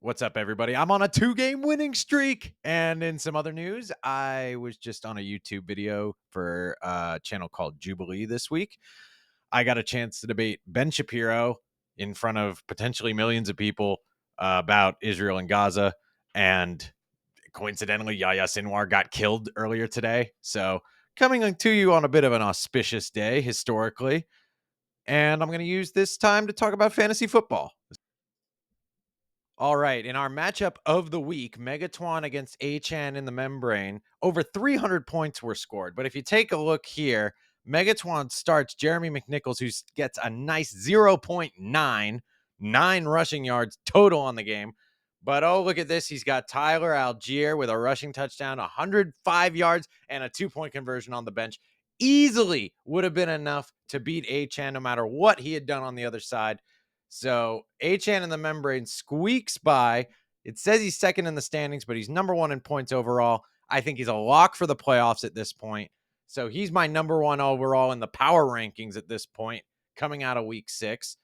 What's up, everybody? I'm on a 2-game winning streak. And in some other news, I was just on a YouTube video for a channel called Jubilee this week. I got a chance to debate Ben Shapiro in front of potentially millions of people about Israel and Gaza. And coincidentally, Yahya Sinwar got killed earlier today. So coming to you on a bit of an auspicious day historically. And I'm going to use this time to talk about fantasy football. All right, in our matchup of the week, Megatron against Achan in the membrane, over 300 points were scored. But if you take a look here, Megatron starts Jeremy McNichols, who gets a nice 0.9 rushing yards total on the game. But oh, look at this. He's got Tyler Algier with a rushing touchdown, 105 yards, and a 2-point conversion on the bench. Easily would have been enough to beat Achan no matter what he had done on the other side. So Achan in the membrane squeaks by. It says he's second in the standings, but he's number one in points overall. I think he's a lock for the playoffs at this point. So he's my number one overall in the power rankings at this point, coming out of week 6.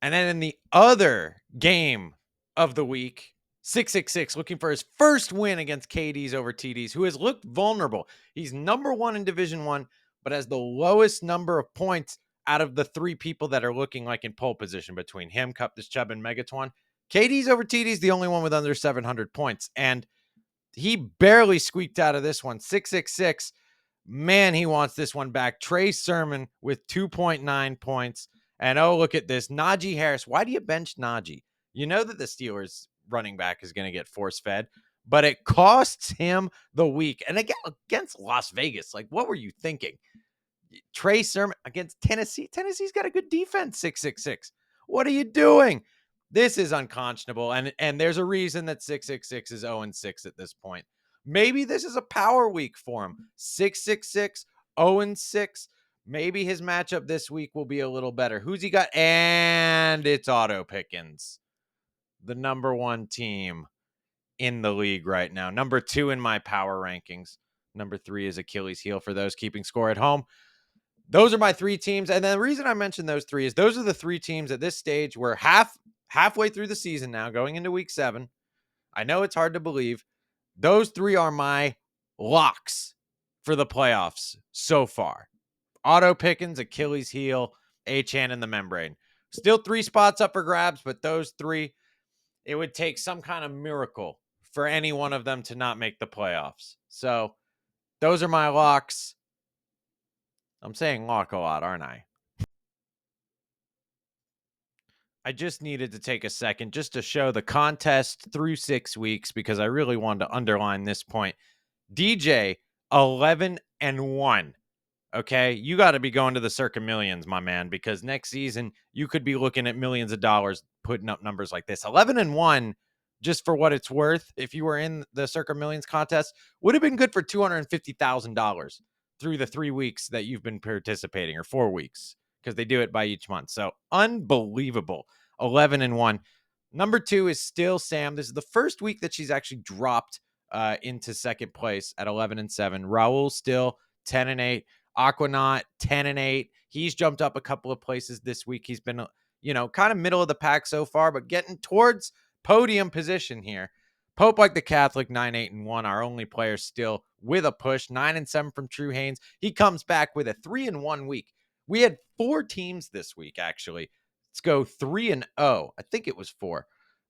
And then in the other game of the week, 666 looking for his first win against KDs over TDs, who has looked vulnerable. He's number one in Division 1, but has the lowest number of points out of the 3 people that are looking like in pole position between him, Cuptis Chubb, and Megatron. KD's over TD's the only one with under 700 points. And he barely squeaked out of this one. 666. Man, he wants this one back. Trey Sermon with 2.9 points. And oh, look at this. Najee Harris. Why do you bench Najee? You know that the Steelers running back is going to get force fed, but it costs him the week. And again, against Las Vegas, like, what were you thinking? Trey Sermon against Tennessee. Tennessee's got a good defense, 666. What are you doing? This is unconscionable. And there's a reason that 666 is 0-6 at this point. Maybe this is a power week for him. 666, 0-6. Maybe his matchup this week will be a little better. Who's he got? And it's Auto Pickens, the number 1 team in the league right now. Number 2 in my power rankings. Number 3 is Achilles heel for those keeping score at home. Those are my 3 teams. And the reason I mentioned those 3 is those are the 3 teams at this stage. We're halfway through the season now, going into week 7. I know it's hard to believe. Those 3 are my locks for the playoffs so far. Auto Pickens, Achilles heel, Achan, and the membrane. Still 3 spots up for grabs, but those 3, it would take some kind of miracle for any one of them to not make the playoffs. So those are my locks. I'm saying lock a lot, aren't I? I just needed to take a second just to show the contest through 6 weeks because I really wanted to underline this point. DJ, 11-1. Okay, you got to be going to the circa millions, my man, because next season you could be looking at millions of dollars putting up numbers like this. 11-1, just for what it's worth, if you were in the circa millions contest, would have been good for $250,000 through the 3 weeks that you've been participating, or 4 weeks, because they do it by each month. So unbelievable. 11-1. Number 2 is still Sam. This is the first week that she's actually dropped into second place at 11-7. Raul still 10-8. Aquanaut 10-8. He's jumped up a couple of places this week. He's been, kind of middle of the pack so far, but getting towards podium position here. Pope like the Catholic 9-8-1. Our only player still with a push. 9-7 from True Haynes. He comes back with a 3-1 week. We had 4 teams this week, actually. Let's go 3-0. I think it was 4.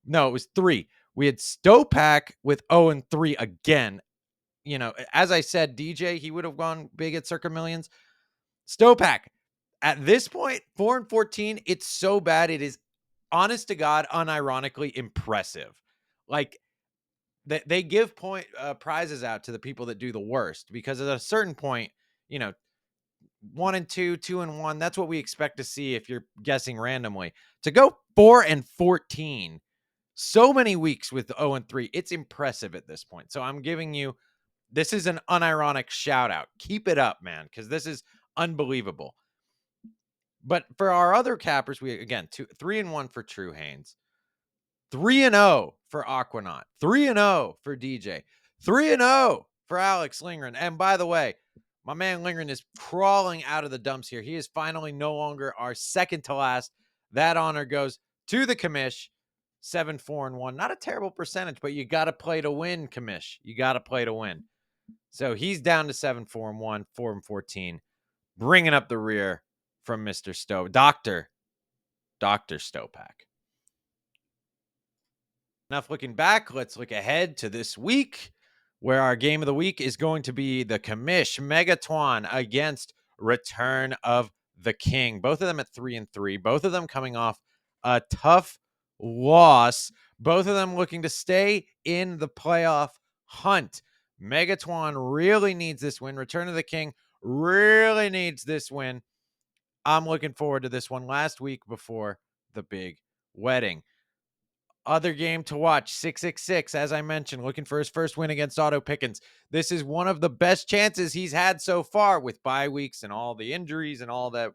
No, it was 3. We had Stopak with 0-3 again. As I said, DJ, he would have gone big at circa millions. Stopak, at this point, 4-14, it's so bad. It is, honest to God, unironically impressive. Like, they give prizes out to the people that do the worst, because at a certain point, 1-2, 2-1, that's what we expect to see if you're guessing randomly. To go 4-14, so many weeks with 0-3, it's impressive at this point. So I'm giving you, this is an unironic shout out. Keep it up, man, because this is unbelievable. But for our other cappers, we, again, 3-1 for True Haynes, 3-0 for Aquanaut, 3-0 for DJ, 3-0 for Alex Lingren. And by the way, my man Lingren is crawling out of the dumps here. He is finally no longer our second to last. That honor goes to the commish. 7-4-1. Not a terrible percentage, but you got to play to win, Commish. You got to play to win. So he's down to 7-4-1, 4-14, bringing up the rear from Mr. Dr. Stopak. Enough looking back. Let's look ahead to this week, where our game of the week is going to be the Commish Megatron against Return of the King. Both of them at 3-3. Both of them coming off a tough loss. Both of them looking to stay in the playoff hunt. Megatron really needs this win. Return of the King really needs this win. I'm looking forward to this one. Last week before the big wedding. Other game to watch, 666, as I mentioned, looking for his first win against Otto Pickens. This is one of the best chances he's had so far with bye weeks and all the injuries and all that.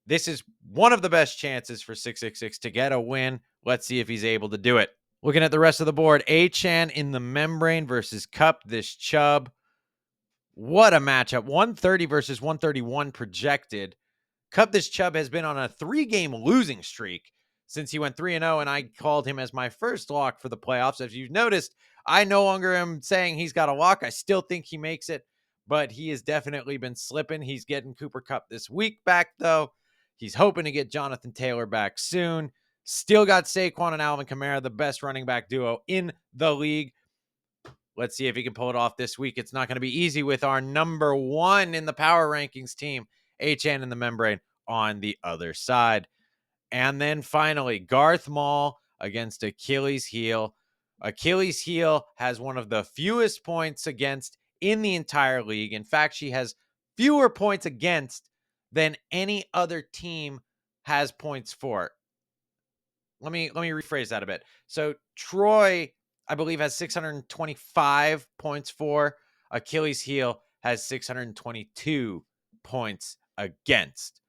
This is one of the best chances for 666 to get a win. Let's see if he's able to do it. Looking at the rest of the board, Achan in the membrane versus Cup, this Chubb. What a matchup. 130 versus 131 projected. Cup this Chubb has been on a 3-game losing streak since he went 3-0, and I called him as my first lock for the playoffs. As you've noticed, I no longer am saying he's got a lock. I still think he makes it, but he has definitely been slipping. He's getting Cooper Kupp this week back, though. He's hoping to get Jonathan Taylor back soon. Still got Saquon and Alvin Kamara, the best running back duo in the league. Let's see if he can pull it off this week. It's not going to be easy with our number 1 in the power rankings team, HN in the membrane, on the other side. And then finally, Garth Maul against Achilles Heel. Achilles Heel has one of the fewest points against in the entire league. In fact, she has fewer points against than any other team has points for. Let me rephrase that a bit. So Troy, I believe, has 625 points for. Achilles Heel has 622 points against.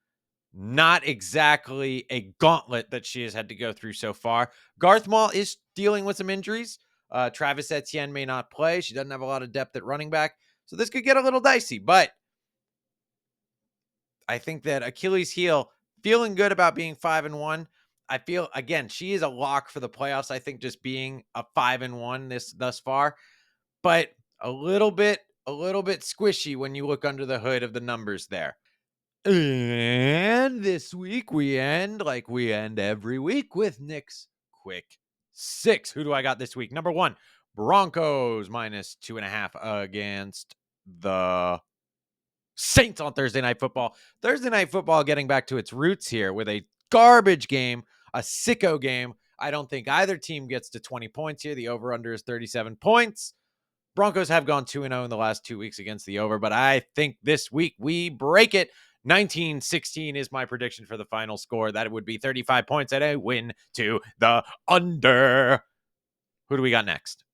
Not exactly a gauntlet that she has had to go through so far. Garth Maul is dealing with some injuries. Travis Etienne may not play. She doesn't have a lot of depth at running back. So this could get a little dicey, but I think that Achilles Heel feeling good about being 5-1. I feel, again, she is a lock for the playoffs. I think just being a 5-1 thus far, but a little bit squishy when you look under the hood of the numbers there. And this week we end like we end every week with Nick's Quck Six. Who do I got this week? Number 1, Broncos -2.5 against the Saints on Thursday Night Football. Thursday Night Football getting back to its roots here with a garbage game, a sicko game. I don't think either team gets to 20 points here. The over-under is 37 points. Broncos have gone 2-0 in the last 2 weeks against the over, but I think this week we break it. 19-16 is my prediction for the final score. That would be 35 points and a win to the under. Who do we got next?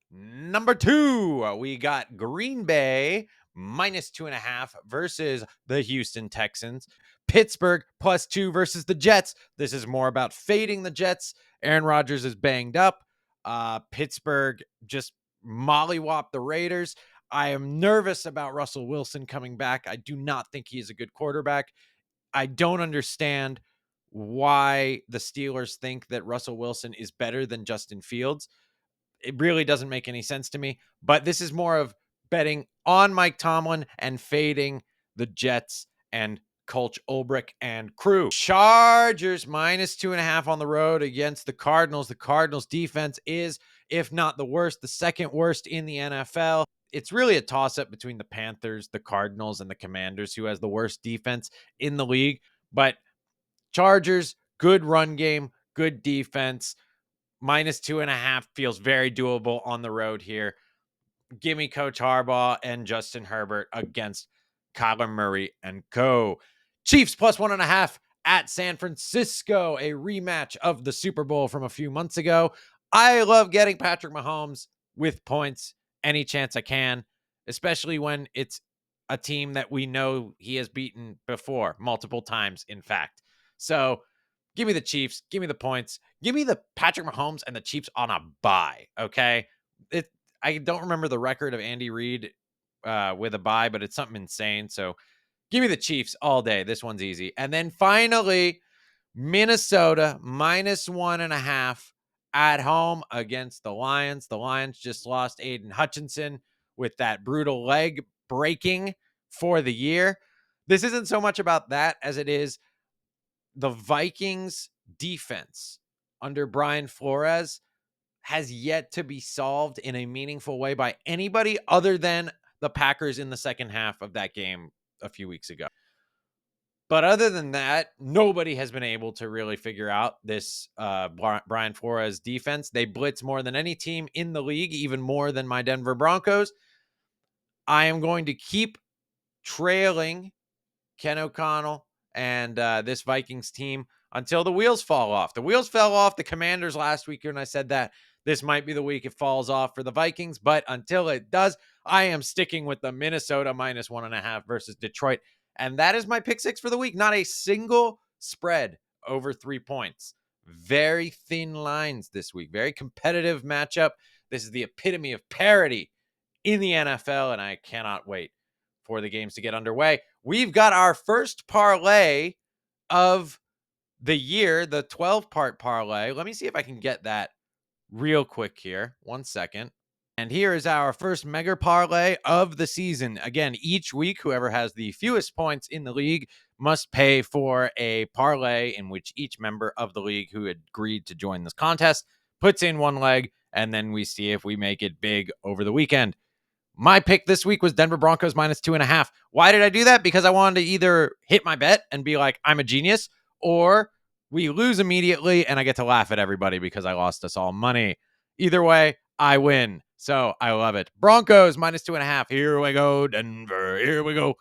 Number 2, we got Green Bay -2.5 versus the Houston Texans. Pittsburgh +2 versus the Jets. This is more about fading the Jets. Aaron Rodgers is banged up. Pittsburgh just mollywopped the Raiders. I am nervous about Russell Wilson coming back. I do not think he is a good quarterback. I don't understand why the Steelers think that Russell Wilson is better than Justin Fields. It really doesn't make any sense to me, but this is more of betting on Mike Tomlin and fading the Jets and Coach Ulbrich and crew. Chargers -2.5 on the road against the Cardinals. The Cardinals defense is, if not the worst, the second worst in the NFL. It's really a toss-up between the Panthers, the Cardinals, and the Commanders, who has the worst defense in the league. But Chargers, good run game, good defense. -2.5 feels very doable on the road here. Give me Coach Harbaugh and Justin Herbert against Kyler Murray and co. Chiefs +1.5 at San Francisco, a rematch of the Super Bowl from a few months ago. I love getting Patrick Mahomes with points any chance I can, especially when it's a team that we know he has beaten before, multiple times, in fact. So give me the Chiefs. Give me the points. Give me the Patrick Mahomes and the Chiefs on a bye, okay? I don't remember the record of Andy Reid with a bye, but it's something insane. So give me the Chiefs all day. This one's easy. And then finally, Minnesota -1.5 at home against the Lions. The Lions just lost Aiden Hutchinson with that brutal leg breaking for the year. This isn't so much about that as it is the Vikings defense under Brian Flores has yet to be solved in a meaningful way by anybody other than the Packers in the second half of that game a few weeks ago. But other than that, nobody has been able to really figure out this Brian Flores defense. They blitz more than any team in the league, even more than my Denver Broncos. I am going to keep trailing Ken O'Connell and this Vikings team until the wheels fall off. The wheels fell off the Commanders last week, and I said that this might be the week it falls off for the Vikings. But until it does, I am sticking with the Minnesota -1.5 versus Detroit. And that is my pick six for the week. Not a single spread over 3 points. Very thin lines this week. Very competitive matchup. This is the epitome of parity in the NFL, and I cannot wait for the games to get underway. We've got our first parlay of the year, the 12-part parlay. Let me see if I can get that real quick here. 1 second. And here is our first mega parlay of the season. Again, each week, whoever has the fewest points in the league must pay for a parlay in which each member of the league who agreed to join this contest puts in one leg, and then we see if we make it big over the weekend. My pick this week was Denver Broncos -2.5. Why did I do that? Because I wanted to either hit my bet and be like, I'm a genius, or we lose immediately and I get to laugh at everybody because I lost us all money. Either way, I win. So I love it. Broncos -2.5. Here we go, Denver. Here we go.